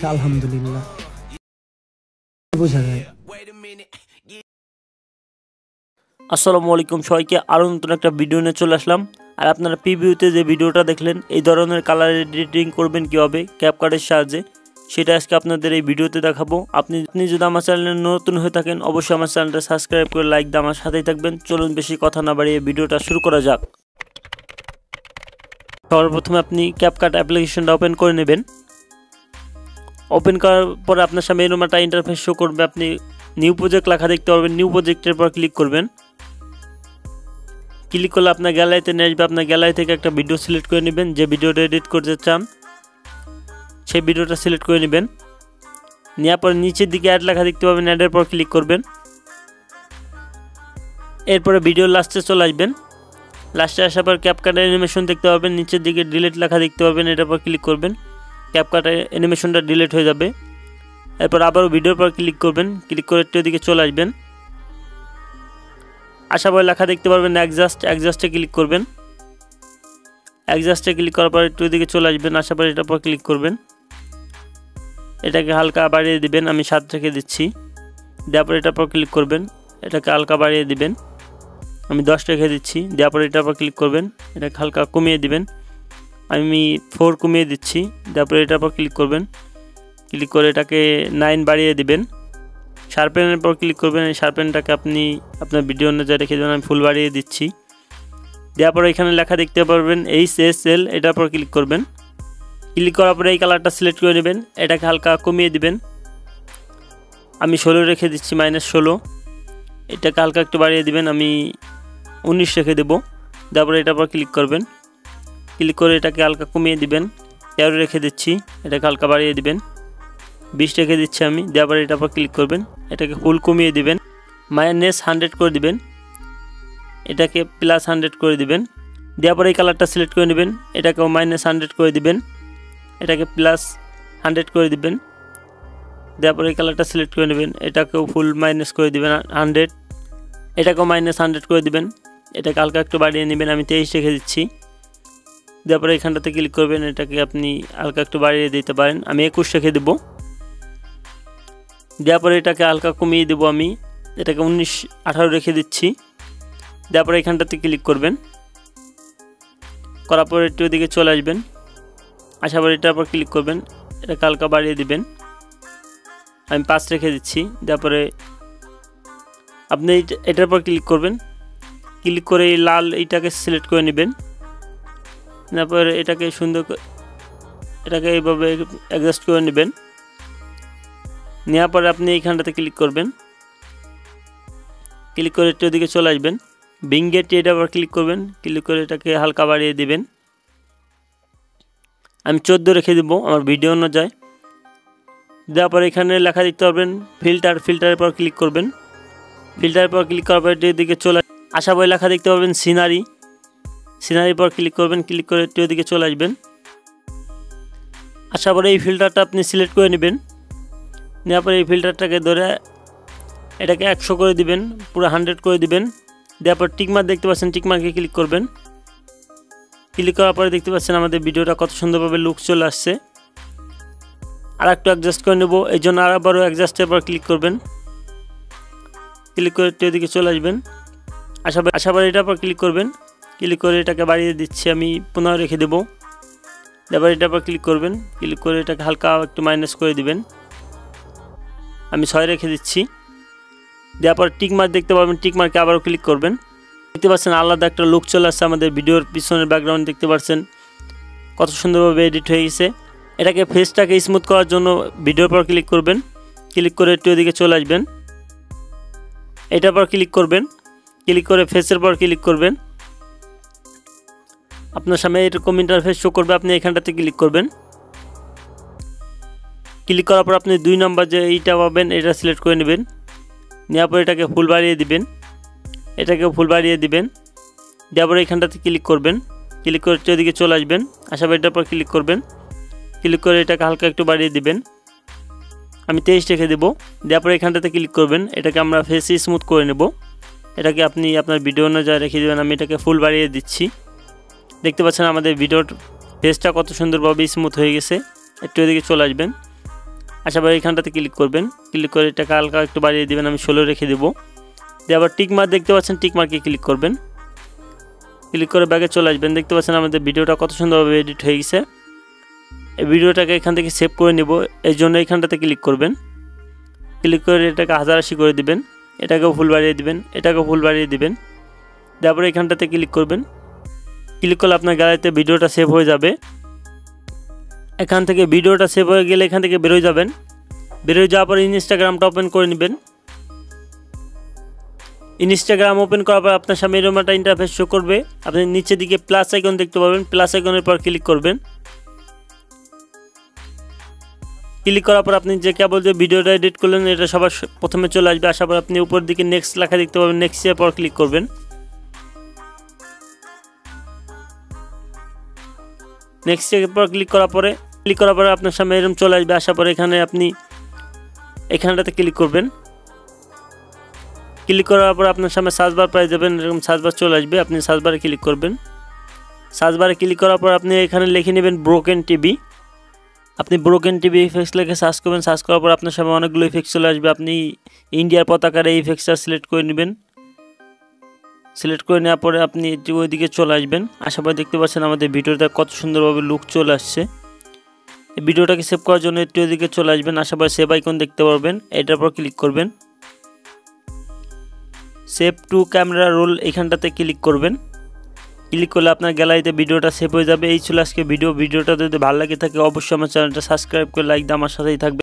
পক্ষে আলহামদুলিল্লাহ বোঝা যায়। আসসালামু আলাইকুম সবাইকে, আরও নতুন একটা ভিডিও নিয়ে চলে আসলাম। আর আপনারা প্রিভিউতে যে ভিডিওটা দেখলেন এই ধরনের কালার এডিটিং করবেন কীভাবে ক্যাপকাটের সাহায্যে, সেটা আজকে আপনাদের এই ভিডিওতে দেখাবো। আপনি যদি আমার চ্যানেলে নতুন হয়ে থাকেন অবশ্যই আমার চ্যানেলটা সাবস্ক্রাইব করে লাইক দিয়ে আমার সাথেই থাকবেন। চলুন বেশি কথা না বাড়িয়ে ভিডিওটা শুরু করা যাক। সর্বপ্রথমে আপনি ক্যাপকাট অ্যাপ্লিকেশনটা ওপেন করে নেবেন। ওপেন করার পরে আপনার সামনে এরকম একটা ইন্টারফেস শো করবে। আপনি নিউ প্রজেক্ট লেখা দেখতে পারবেন। নিউ প্রজেক্টের পর ক্লিক করবেন। ক্লিক করলে আপনার গ্যালারিতে নিয়ে আসবে। আপনার গ্যালারি থেকে একটা ভিডিও সিলেক্ট করে নেবেন। যে ভিডিওটা এডিট করতে চান সেই ভিডিওটা সিলেক্ট করে নেবেন। নেওয়ার পরে নিচের দিকে অ্যাড লেখা দেখতে পাবেন। অ্যাডের পর ক্লিক করবেন। এরপরে ভিডিওর লাস্টে চলে আসবেন। লাস্টে আসার পর ক্যাপকাট অ্যানিমেশন দেখতে পাবেন। নিচের দিকে ডিলিট লেখা দেখতে পাবেন। এটার পর ক্লিক করবেন। ক্যাপকাট অ্যানিমেশনটা ডিলিট হয়ে যাবে। এরপর আবারও ভিডিওর পর ক্লিক করবেন। ক্লিক করে একটু দিকে চলে আসবেন। আসার পর লেখা দেখতে পারবেন অ্যাডজাস্টে ক্লিক করবেন। অ্যাডজাস্টে ক্লিক করার পর একটু দিকে চলে আসবেন। আসার পর এটার পর ক্লিক করবেন। এটাকে হালকা বাড়িয়ে দিবেন। আমি 7 রেখে দিচ্ছি। দেওয়ার পর এটার পর ক্লিক করবেন। এটাকে হালকা বাড়িয়ে দিবেন। আমি 10 রেখে দিচ্ছি। দেওয়ার পর এটার পর ক্লিক করবেন। এটাকে হালকা কমিয়ে দিবেন। আমি 4 কমিয়ে দিচ্ছি। দেওয়ার পর এটার পর ক্লিক করবেন। ক্লিক করে এটাকে 9 বাড়িয়ে দিবেন। শার্পেনের পর ক্লিক করবেন। এই শার্পেনটাকে আপনি আপনার ভিডিও অনুযায়ী রেখে দেবেন। আমি ফুল বাড়িয়ে দিচ্ছি। দেওয়ার পর এখানে লেখা দেখতে পারবেন HSL, এটার পর ক্লিক করবেন। ক্লিক করার পরে এই কালারটা সিলেক্ট করে নেবেন। এটাকে হালকা কমিয়ে দিবেন। আমি 16 রেখে দিচ্ছি, -16। এটাকে হালকা একটু বাড়িয়ে দিবেন। আমি 19 রেখে দেবো। দেওয়ার পরে এটার পর ক্লিক করবেন। ক্লিক করে এটাকে হালকা কমিয়ে দিবেন। 13 রেখে দিচ্ছি। এটাকে হালকা বাড়িয়ে দিবেন। 20 রেখে দিচ্ছি আমি। দেওয়ার পরে এটার পর ক্লিক করবেন। এটাকে ফুল কমিয়ে দিবেন। -100 করে দিবেন। এটাকে +100 করে দিবেন। দেওয়ার পরে এই কালারটা সিলেক্ট করে নেবেন। এটাকেও -100 করে দিবেন। এটাকে +100 করে দিবেন। দেওয়ার পরে এই কালারটা সিলেক্ট করে নেবেন। এটাকেও ফুল মাইনাস করে দিবেন 100। এটাকেও -100 করে দিবেন। এটাকে হালকা একটু বাড়িয়ে নেবেন। আমি 23 রেখে দিচ্ছি। দেওয়ার পরে এখানটাতে ক্লিক করবেন। এটাকে আপনি হালকা একটু বাড়িয়ে দিতে পারেন। আমি 21 রেখে দেবো। দেওয়ার পরে এটাকে হালকা কমিয়ে দেবো। আমি এটাকে 18 রেখে দিচ্ছি। দেওয়ার পরে এখানটাতে ক্লিক করবেন। করার পরে একটু ওদিকে চলে আসবেন। আসার পরে এটার পর ক্লিক করবেন। এটাকে হালকা বাড়িয়ে দিবেন। আমি 5 রেখে দিচ্ছি। দেওয়ার পরে আপনি এটার পর ক্লিক করবেন। ক্লিক করে এই লাল এইটাকে সিলেক্ট করে নেবেন। তারপর এটাকে সুন্দর এটাকে এইভাবে অ্যাডজাস্ট করে নেবেন। নেওয়ার পরে আপনি এইখানটাতে ক্লিক করবেন। ক্লিক করে একটু ওদিকে চলে আসবেন। বিঙ্গেট এটার পর ক্লিক করবেন। ক্লিক করে এটাকে হালকা বাড়িয়ে দিবেন। আমি 14 রেখে দেবো আমার ভিডিও অনুযায়ী। দেওয়ার পরে এখানে লেখা দেখতে পারবেন ফিল্টারের পর ক্লিক করবেন। ফিল্টারের পর ক্লিক করার পর এদিকে চলে আশা বই লেখা দেখতে পাবেন সিনারির পর ক্লিক করবেন। ক্লিক করে একটু ওদিকে চলে আসবেন। আশা পরে এই ফিল্টারটা আপনি সিলেক্ট করে নেবেন। নেওয়ার পরে এই ফিল্টারটাকে ধরে এটাকে 100 করে দিবেন, পুরো 100 করে দিবেন। দেওয়ার পর টিকমার্ক দেখতে পাচ্ছেন, টিকমার্কে ক্লিক করবেন। ক্লিক করার পরে দেখতে পাচ্ছেন আমাদের ভিডিওটা কত সুন্দরভাবে লুক চলে আসছে। আর একটু অ্যাডজাস্ট করে নেব, এই জন্য আবারও অ্যাডজাস্টের পর ক্লিক করবেন। ক্লিক করে একটু এদিকে চলে আসবেন। আশা পরে এটার পর ক্লিক করবেন। ক্লিক করে এটাকে বাড়িয়ে দিচ্ছি, আমি 15 রেখে দেবো। এবার এটার পর ক্লিক করবেন। ক্লিক করে এটাকে হালকা একটু মাইনাস করে দিবেন। আমি 6 রেখে দিচ্ছি। দেওয়ার পর টিকমার্ক দেখতে পাবেন, টিকমার্কে আবারও ক্লিক করবেন। দেখতে পাচ্ছেন আলাদা একটা লুক চলে আসছে। আমাদের ভিডিওর পিছনের ব্যাকগ্রাউন্ড দেখতে পাচ্ছেন কত সুন্দরভাবে এডিট হয়ে গেছে। এটাকে ফেসটাকে স্মুথ করার জন্য ভিডিওর পর ক্লিক করবেন। ক্লিক করে একটু এদিকে চলে আসবেন। এটার পর ক্লিক করবেন। ক্লিক করে ফেসের পর ক্লিক করবেন। আপনার সামনে এরকম ইন্টারফেস শো করবে। আপনি এখানটাতে ক্লিক করবেন। ক্লিক করার পর আপনি 2 নম্বর যে এইটা পাবেন এটা সিলেক্ট করে নেবেন। নেওয়ার পর এটাকে ফুল বাড়িয়ে দিবেন। এটাকেও ফুল বাড়িয়ে দিবেন। দেওয়ার পর এখানটাতে ক্লিক করবেন। ক্লিক করে এদিকে চলে আসবেন। আশা করি এটার পর ক্লিক করবেন। ক্লিক করে এটাকে হালকা একটু বাড়িয়ে দিবেন। আমি 23 রেখে দেবো। দেওয়ার পর এখানটাতে ক্লিক করবেন। এটাকে আমরা ফেসে স্মুথ করে নেব। এটাকে আপনি আপনার ভিডিও অনুযায়ী রেখে দেবেন। আমি এটাকে ফুল বাড়িয়ে দিচ্ছি। দেখতে পাচ্ছেন আমাদের ভিডিওর ফেসটা কত সুন্দরভাবে স্মুথ হয়ে গেছে। একটু এদিকে চলে আসবেন। আসার পরে এখানটাতে ক্লিক করবেন, ক্লিক করে এটাকে হালকা একটু বাড়িয়ে দেবেন, আমি 16 রেখে দেবো। দিয়ে আবার টিক মার্ক দেখতে পাচ্ছেন, টিক মার্কে ক্লিক করবেন, ক্লিক করে ব্যাগে চলে আসবেন। দেখতে পাচ্ছেন আমাদের ভিডিওটা কত সুন্দরভাবে এডিট হয়ে গেছে। এই ভিডিওটাকে এখান থেকে সেভ করে নেব, এই জন্য এখানটাতে ক্লিক করবেন, ক্লিক করে এটাকে 1080 করে দিবেন, এটাকেও ফুল বাড়িয়ে দিবেন, এটাকেও ফুল বাড়িয়ে দিবেন। তারপরে এখানটাতে ক্লিক করবেন, ক্লিক করলে আপনার গ্যালারিতে ভিডিওটা সেভ হয়ে যাবে। এখান থেকে ভিডিওটা সেভ হয়ে গেলে এখান থেকে বেরোয় যাবেন, বেরোয় যাওয়ার পর ইনস্টাগ্রামটা ওপেন করে নেবেন। ইনস্টাগ্রাম ওপেন করার পর আপনার সামনে এরকম একটা ইন্টারফেস শো করবে। আপনি নিচের দিকে প্লাস আইকন দেখতে পাবেন, প্লাস আইকনের পর ক্লিক করবেন। ক্লিক করার পর আপনি যে কেবল যে ভিডিওটা এডিট করলেন এটা সবার প্রথমে চলে আসবে। আসার পর আপনি উপর দিকে নেক্সট লেখা দেখতে পাবেন, নেক্সটের পর ক্লিক করবেন। নেক্সটের পর ক্লিক করার পরে আপনার সামনে এরকম চলে আসবে। আসার পরে এখানে আপনি এখানটাতে ক্লিক করবেন, ক্লিক করার পর আপনার সামনে সার্চ বার পেয়ে যাবেন, এরকম সার্চ বার চলে আসবে। আপনি সার্চ বারে ক্লিক করবেন, সার্চ বারে ক্লিক করার পর আপনি এখানে লিখে নেবেন ব্রোকেন টিভি। আপনি ব্রোকেন টিভি ইফেক্টস লিখে সার্চ করবেন, সার্চ করার পর আপনার সামনে অনেকগুলো ইফেক্টস চলে আসবে। আপনি ইন্ডিয়ার পতাকার এই ইফেক্টসটা সিলেক্ট করে নেবেন, সিলেক্ট করে নেওয়ার পরে আপনি ওইদিকে চলে আসবেন। আসার পর দেখতে পাচ্ছেন আমাদের ভিডিওটা কত সুন্দরভাবে লুক চলে আসছে। এই ভিডিওটাকে সেভ করার জন্য একটু ওইদিকে চলে আসবেন। আসার পর সেভ আইকন দেখতে পারবেন, এটার পর ক্লিক করবেন, সেভ টু ক্যামেরা রোল এখানটাতে ক্লিক করবেন। ক্লিক করলে আপনার গ্যালারিতে ভিডিওটা সেভ হয়ে যাবে। এই ছিল আজকে ভিডিওটা যদি ভালো লাগে থাকে অবশ্যই আমার চ্যানেলটা সাবস্ক্রাইব করে লাইক দিয়ে আমার সাথেই থাকবে।